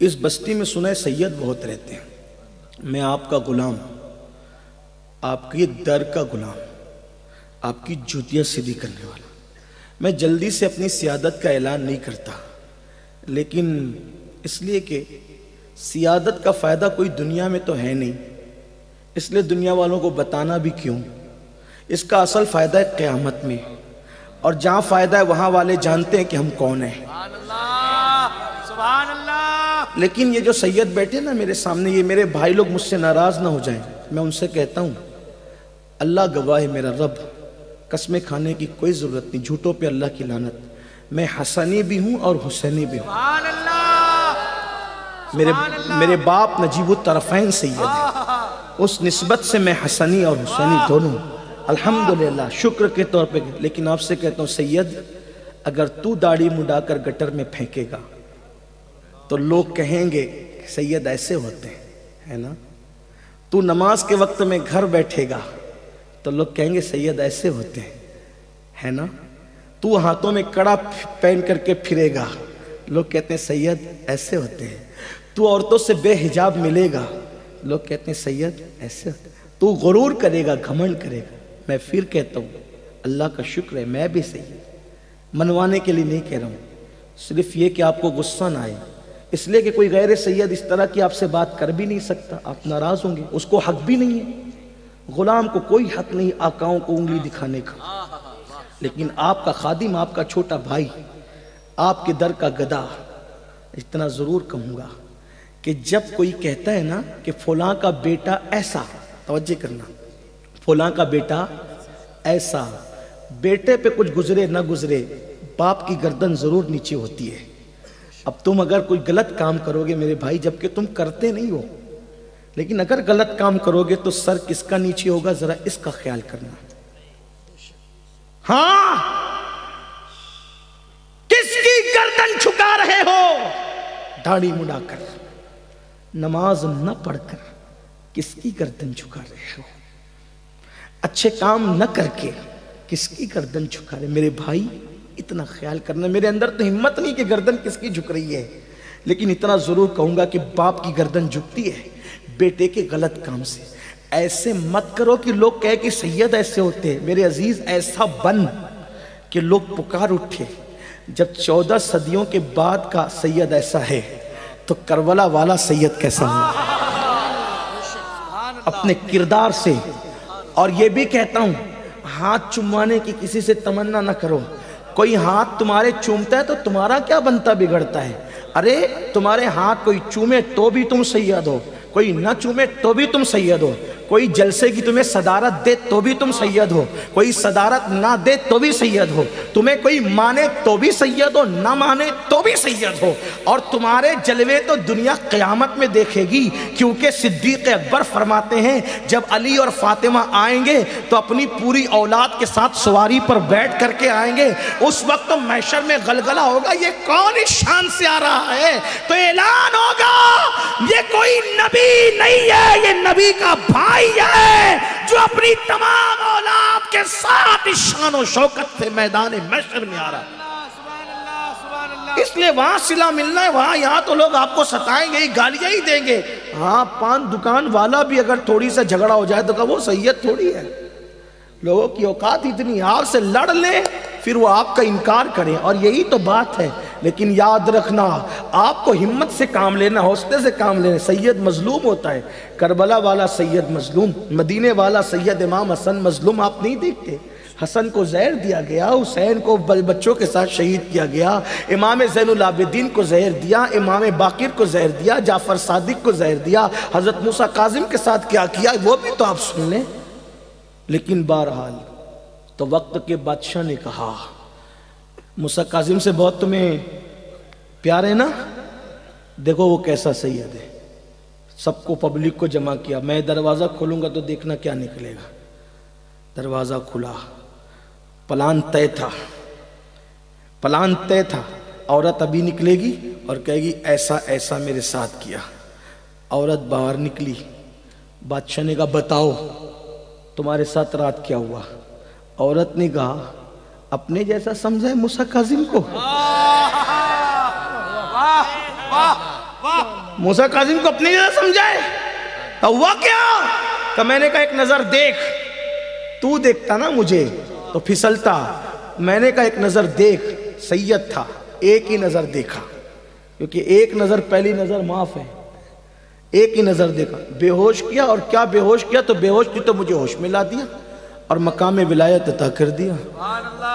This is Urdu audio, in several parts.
اس بستی میں سنا ہے سید بہت رہتے ہیں. میں آپ کا غلام، آپ کے در کا غلام، آپ کی جوتیاں سیدھی کرنے والا. میں جلدی سے اپنی سیادت کا اعلان نہیں کرتا، لیکن اس لیے کہ سیادت کا فائدہ کوئی دنیا میں تو ہے نہیں، اس لیے دنیا والوں کو بتانا بھی کیوں. اس کا اصل فائدہ ہے قیامت میں، اور جہاں فائدہ ہے وہاں والے جانتے ہیں کہ ہم کون ہیں. سبحان اللہ. لیکن یہ جو سید بیٹھے نا میرے سامنے، یہ میرے بھائی لوگ مجھ سے ناراض نہ ہو جائیں. میں ان سے کہتا ہوں اللہ گواہ ہے میرا رب، قسمیں کھانے کی کوئی ضرورت نہیں، جھوٹوں پہ اللہ کی لعنت. میں حسنی بھی ہوں اور حسینی بھی ہوں. سبحان اللہ. میرے باپ نجیب الطرفین سید ہے، اس نسبت سے میں حسنی اور حسینی دونوں الحمدللہ شکر کے طور پہ. لیکن آپ سے کہتا ہوں سید، اگر تو داڑھی مڈا کر گٹر میں پھینکے گا تو لوگ کہیں گے سید ایسے ہوتے ہیں، ہے نا. تو نماز کے وقت میں گھر بیٹھے گا تو لوگ کہیں گے سید ایسے ہوتے ہیں، ہے نا. تو ہاتھوں میں کڑا پہن کر کے پھرے گا، لوگ کہتے ہیں سید ایسے ہوتے ہیں. تو عورتوں سے بے حجاب ملے گا، لوگ کہتے ہیں سید ایسے ہوتے ہیں. تو غرور کرے گا، گھمنڈ کرے گا. میں پھر کہتا ہوں اللہ کا شکر ہے میں بھی سید، منوانے کے لیے نہیں کہہ رہا ہوں، صرف یہ کہ آپ کو غصہ نہ آئے. اس لیے کہ کوئی غیر سید اس طرح کی آپ سے بات کر بھی نہیں سکتا، آپ ناراض ہوں گے. اس کو حق بھی نہیں ہے، غلام کو کوئی حق نہیں آقاؤں کو انگلی دکھانے کا. لیکن آپ کا خادم، آپ کا چھوٹا بھائی، آپ کے در کا گدا، اتنا ضرور کہوں گا کہ جب کوئی کہتا ہے نا کہ فلاں کا بیٹا ایسا، توجہ کرنا، فلاں کا بیٹا ایسا، بیٹے پہ کچھ گزرے نہ گزرے باپ کی گردن ضرور نیچے ہوتی ہے. اب تم اگر کوئی غلط کام کرو گے میرے بھائی، جبکہ تم کرتے نہیں ہو، لیکن اگر غلط کام کرو گے تو سر کس کا نیچے ہوگا، ذرا اس کا خیال کرنا. ہاں، کس کی گردن جھکا رہے ہو؟ داڑھی مڈا کر، نماز نہ پڑھ کر کس کی گردن جھکا رہے ہو؟ اچھے کام نہ کر کے کس کی گردن جھکا رہے؟ میرے بھائی اتنا خیال کرنا. میرے اندر تو ہمت نہیں کہ گردن کس کی جھک رہی ہے، لیکن اتنا ضرور کہوں گا کہ باپ کی گردن جھکتی ہے بیٹے کے غلط کام سے. ایسے مت کرو کہ لوگ کہے کہ سید ایسے ہوتے ہیں. میرے عزیز ایسا بن کہ لوگ پکار اٹھے جب 14 صدیوں کے بعد کا سید ایسا ہے تو کربلا والا سید کیسا ہو اپنے کردار سے. اور یہ بھی کہتا ہوں ہاتھ چموانے کی کسی سے تمنا نہ کرو. کوئی ہاتھ تمہارے چومتا ہے تو تمہارا کیا بنتا بگڑتا ہے؟ ارے تمہارے ہاتھ کوئی چومے تو بھی تم سید ہو، کوئی نہ چومے تو بھی تم سید ہو. کوئی جلسے کی تمہیں صدارت دے تو بھی تم سید ہو، کوئی صدارت نہ دے تو بھی سید ہو. تمہیں کوئی مانے تو بھی سید ہو، نہ مانے تو بھی سید ہو. اور تمہارے جلوے تو دنیا قیامت میں دیکھے گی، کیونکہ صدیق اکبر فرماتے ہیں جب علی اور فاطمہ آئیں گے تو اپنی پوری اولاد کے ساتھ سواری پر بیٹھ کر کے آئیں گے. اس وقت محشر میں غلغلہ ہوگا، یہ کون اس شان سے آ رہا ہے؟ تو اعلان ہوگا یہ کوئی نبی نہیں ہے، یہ نبی کا بھائی ہے جو اپنی تمام اولاد کے ساتھ اس شان و شوکت سے میدان محشر میں آ رہا ہے. اس لیے وہاں صلہ ملنا ہے، وہاں یہاں تو لوگ آپ کو ستائیں گے، گالیاں ہی دیں گے. ہاں، پان دکان والا بھی اگر تھوڑی سا جھگڑا ہو جائے تو کہ وہ سید تھوڑی ہے. لوگوں کی اوقات اتنی، آپ سے لڑ لیں پھر وہ آپ کا انکار کریں، اور یہی تو بات ہے. لیکن یاد رکھنا آپ کو ہمت سے کام لینا، حوصلے سے کام لینا. سید مظلوم ہوتا ہے، کربلا والا سید مظلوم، مدینے والا سید امام حسن مظلوم. آپ نہیں دیکھتے حسن کو زہر دیا گیا، حسین کو بچوں کے ساتھ شہید کیا گیا، امام زین العابدین کو زہر دیا، امام باقر کو زہر دیا، جعفر صادق کو زہر دیا، حضرت موسیٰ کاظم کے ساتھ کیا کیا وہ بھی تو آپ سن لیں. لیکن بہرحال تو وقت کے بادشاہ نے کہا موسیٰ کاظم سے بہت تمہیں پیار ہے نا، دیکھو وہ کیسا سید ہے. سب کو پبلک کو جمع کیا، میں دروازہ کھولوں گا تو دیکھنا کیا نکلے گا. دروازہ کھلا، پلان طے تھا، پلان طے تھا. عورت ابھی نکلے گی اور کہے گی ایسا ایسا میرے ساتھ کیا. عورت باہر نکلی، بادشاہ نے کہا بتاؤ تمہارے ساتھ رات کیا ہوا. عورت نے کہا اپنے جیسا سمجھا ہے موسیٰ کاظم کو. موسیٰ کاظم کو اپنی جگہ سمجھائے تو ہوا کیا کہ میں نے کہا ایک نظر دیکھ، تو دیکھتا نا مجھے تو پھسلتا، میں نے کہا ایک نظر دیکھ، سید تھا ایک ہی نظر دیکھا، کیونکہ ایک نظر پہلی نظر معاف ہے، ایک ہی نظر دیکھا، بے ہوش کیا، اور کیا بے ہوش کیا تو بے ہوش کی تو مجھے ہوش ملا دیا اور مقام ولایت عطا کر دیا۔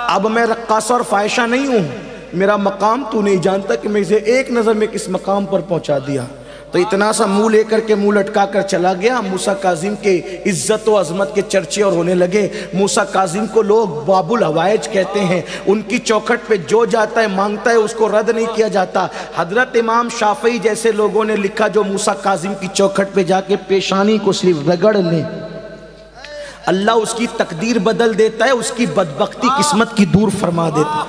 اب میں رقاصہ اور فائشہ نہیں ہوں، میرا مقام تو نہیں جانتا کہ میں اسے ایک نظر میں کس مقام پر پہنچا دیا۔ تو اتنا سا منہ لے کر کے منہ لٹکا کر چلا گیا۔ موسیٰ کاظم کے عزت و عظمت کے چرچے اور ہونے لگے۔ موسیٰ کاظم کو لوگ باب الحوائج کہتے ہیں، ان کی چوکھٹ پہ جو جاتا ہے مانگتا ہے، اس کو رد نہیں کیا جاتا۔ حضرت امام شافعی جیسے لوگوں نے لکھا جو موسیٰ کاظم کی چوکھٹ پہ جا کے پیشانی کو صرف رگڑ لیں، اللہ اس کی تقدیر بدل دیتا ہے، اس کی بدبختی قسمت کی دور فرما دیتا ہے۔